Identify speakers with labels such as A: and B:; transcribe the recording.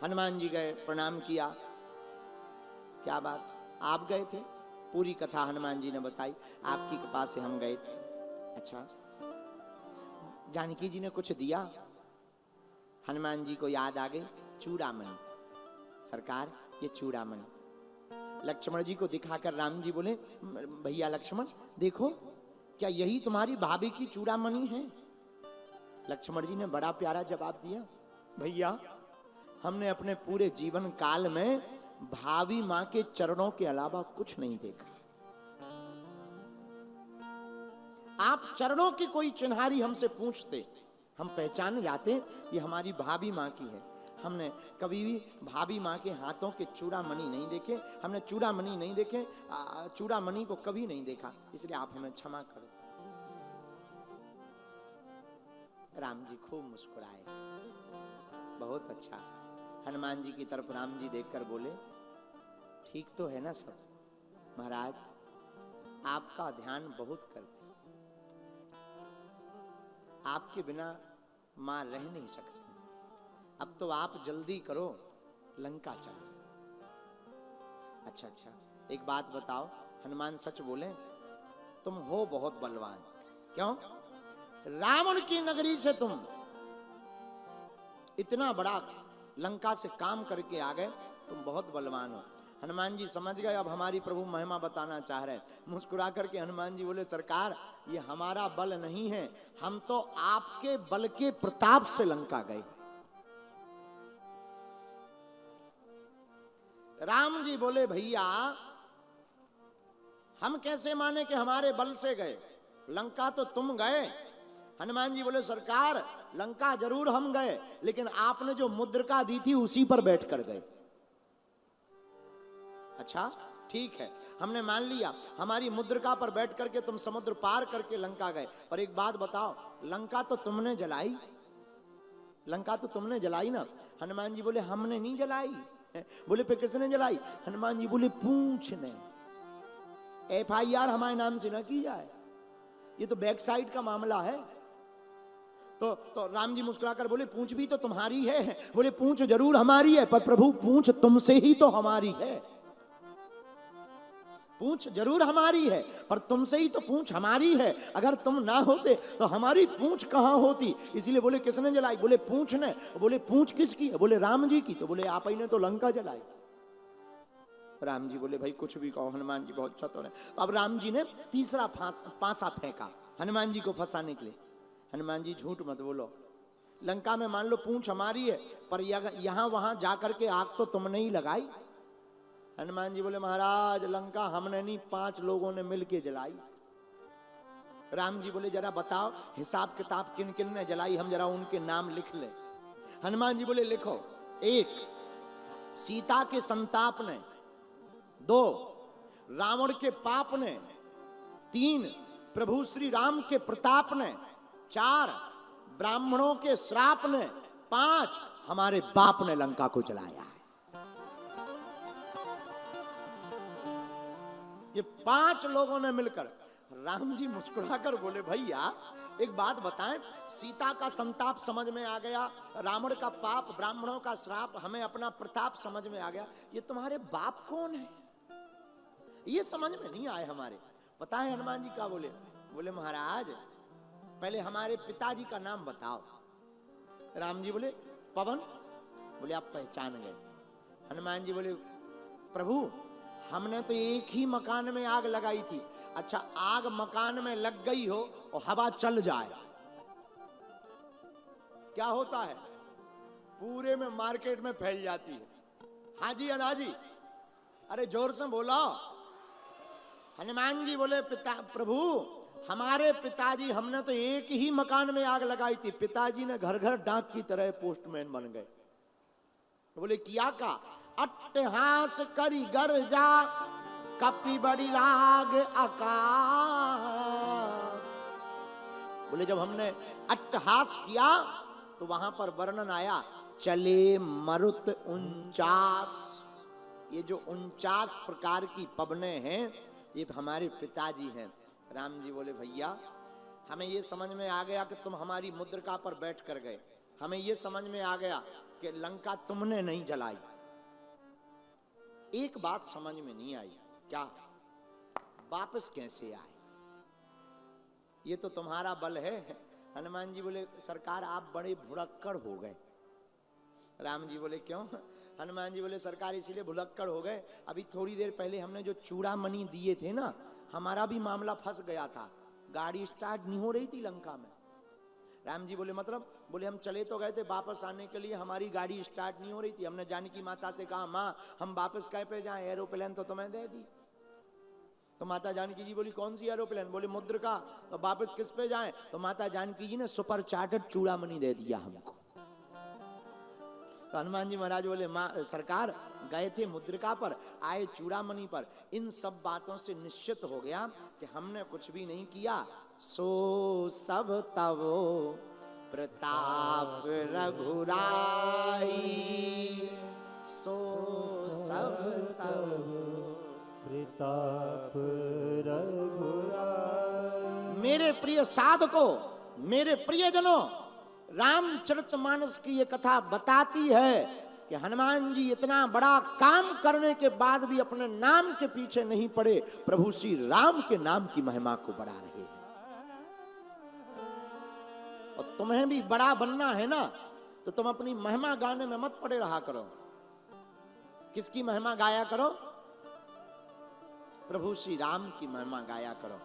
A: हनुमान जी गए, प्रणाम किया। क्या बात, आप गए थे? पूरी कथा हनुमान जी ने बताई, आपकी कृपा से हम गए थे। अच्छा, जानकी जी ने कुछ दिया? हनुमान जी को याद आ गई, चूड़ामणि। सरकार, ये चूड़ामणि। लक्ष्मण जी को दिखाकर राम जी बोले, भैया लक्ष्मण देखो, क्या यही तुम्हारी भाभी की चूड़ामणि है? लक्ष्मण जी ने बड़ा प्यारा जवाब दिया, भैया हमने अपने पूरे जीवन काल में भाभी मां के चरणों के अलावा कुछ नहीं देखा। आप चरणों की कोई चिन्हारी हमसे पूछते, हम पहचान जाते ये हमारी भाभी मां की है। हमने कभी भी भाभी मां के हाथों के चूड़ामणि नहीं देखे, हमने चूड़ामणि नहीं देखे, चूड़ामणि को कभी नहीं देखा, इसलिए आप हमें क्षमा करो। राम जी खूब मुस्कुराए, बहुत अच्छा। हनुमान जी की तरफ राम जी देखकर बोले, ठीक तो है ना सब? महाराज आपका ध्यान बहुत करती, आपके बिना मां रह नहीं सकती। अब तो आप जल्दी करो, लंका चलो। अच्छा, एक बात बताओ, हनुमान सच बोले, तुम हो बहुत बलवान। क्यों? रावण की नगरी से तुम इतना बड़ा लंका से काम करके आ गए, तुम बहुत बलवान हो। हनुमान जी समझ गए अब हमारी प्रभु महिमा बताना चाह रहे। मुस्कुरा करके हनुमान जी बोले, सरकार ये हमारा बल नहीं है, हम तो आपके बल के प्रताप से लंका गए। राम जी बोले, भैया हम कैसे माने कि हमारे बल से गए, लंका तो तुम गए। हनुमान जी बोले, सरकार लंका जरूर हम गए, लेकिन आपने जो मुद्रिका दी थी उसी पर बैठ कर गए। अच्छा ठीक है, हमने मान लिया, हमारी मुद्रिका पर बैठ करके तुम समुद्र पार करके लंका गए, पर एक बात बताओ, लंका तो तुमने जलाई, लंका तो तुमने जलाई ना? हनुमान जी बोले, हमने नहीं जलाई। बोले, फिर किसने जलाई? हनुमान जी बोले, पूंछ ने। FIR हमारे नाम से ना की जाए, ये तो बैक साइड का मामला है। तो राम जी मुस्कुराकर बोले, पूंछ भी तो तुम्हारी है। बोले, पूंछ जरूर हमारी है, पर प्रभु पूंछ तुमसे ही तो हमारी है। पूंछ जरूर हमारी है, पर तुमसे ही तो पूंछ हमारी है। अगर तुम ना होते तो हमारी पूंछ कहां होती? इसीलिए बोले, किसने जलाई? बोले, पूंछ ने। बोले, पूंछ किसकी है? बोले, राम जी की। तो बोले, आप ही ने तो लंका जलाई। राम जी बोले, भाई कुछ भी कहो, हनुमान जी बहुत चतुर है। तो अब राम जी ने तीसरा पांसा फेंका हनुमान जी को फंसाने के लिए। हनुमान जी, झूठ मत बोलो, लंका में मान लो पूंछ हमारी है, पर यहां वहां जाकर के आग तो तुमने ही लगाई। हनुमान जी बोले, महाराज लंका हमने नहीं, 5 लोगों ने मिलके जलाई। राम जी बोले, जरा बताओ हिसाब किताब किन किन ने जलाई, हम जरा उनके नाम लिख ले। हनुमान जी बोले, लिखो। 1 सीता के संताप ने, 2 रावण के पाप ने, 3 प्रभु श्री राम के प्रताप ने, 4 ब्राह्मणों के श्राप ने, 5 हमारे बाप ने लंका को जलाया है। ये 5 लोगों ने मिलकर। राम जी मुस्कुराकर बोले, भैया एक बात बताएं, सीता का संताप समझ में आ गया, रावण का पाप, ब्राह्मणों का श्राप, हमें अपना प्रताप समझ में आ गया, ये तुम्हारे बाप कौन है? ये समझ में नहीं आए हमारे। पता है हनुमान जी क्या बोले? बोले, महाराज पहले हमारे पिताजी का नाम बताओ। राम जी बोले, पवन। बोले, आप पहचान गए। हनुमान जी बोले, प्रभु हमने तो एक ही मकान में आग लगाई थी। अच्छा, आग मकान में लग गई हो और हवा चल जाए, क्या होता है? पूरे में मार्केट में फैल जाती है। हाँ जी अना जी, अरे जोर से बोलो। हनुमान जी बोले, प्रभु हमारे पिताजी, हमने तो एक ही मकान में आग लगाई थी, पिताजी ने घर घर डाक की तरह पोस्टमैन बन गए। बोले, किया का? अट्टहास करी गरजा, कपी बड़ी लाग आकाश। बोले, जब हमने अट्टहास किया तो वहां पर वर्णन आया, चले मरुत 49। ये जो 49 प्रकार की पवने हैं, ये हमारे पिताजी हैं। राम जी बोले, भैया हमें ये समझ में आ गया कि तुम हमारी मुद्रिका पर बैठ कर गए, हमें ये समझ में आ गया कि लंका तुमने नहीं जलाई। एक बात समझ में नहीं आई, क्या? वापस कैसे आए? ये तो तुम्हारा बल है। हनुमान जी बोले सरकार आप बड़े भुलक्कड़ हो गए। राम जी बोले क्यों? हनुमान जी बोले सरकार इसीलिए भुलक्कड़ हो गए, अभी थोड़ी देर पहले हमने जो चूड़ामणि दिए थे ना, हमारा भी मामला फंस गया था, गाड़ी स्टार्ट नहीं हो रही थी लंका में। राम जी बोले मतलब? बोले हम चले तो गए थे, वापस आने के लिए हमारी गाड़ी स्टार्ट नहीं हो रही थी। हमने जानकी माता से कहा माँ हम वापस कहीं पे जाएं, एरोप्लेन तो तुम्हें दे दी। तो माता जानकी जी बोली कौन सी एरोप्लेन? बोले मुद्रिका। तो वापस किस पे जाएं? तो माता जानकी जी ने सुपर चार्टर्ड चूड़ामणि दे दिया हमको। तो हनुमान जी महाराज बोले माँ सरकार गए थे मुद्रिका पर, आए चूड़ामणि पर। इन सब बातों से निश्चित हो गया कि हमने कुछ भी नहीं किया। सो सब तवो प्रताप रघुराई, सो सब तवो
B: प्रताप रघुराई।
A: मेरे प्रिय साधको, मेरे प्रियजनों, रामचरितमानस की ये कथा बताती है कि हनुमान जी इतना बड़ा काम करने के बाद भी अपने नाम के पीछे नहीं पड़े, प्रभु श्री राम के नाम की महिमा को बढ़ा रहे हैं। और तुम्हें भी बड़ा बनना है ना, तो तुम अपनी महिमा गाने में मत पड़े रहा करो। किसकी महिमा गाया करो? प्रभु श्री राम की महिमा गाया करो।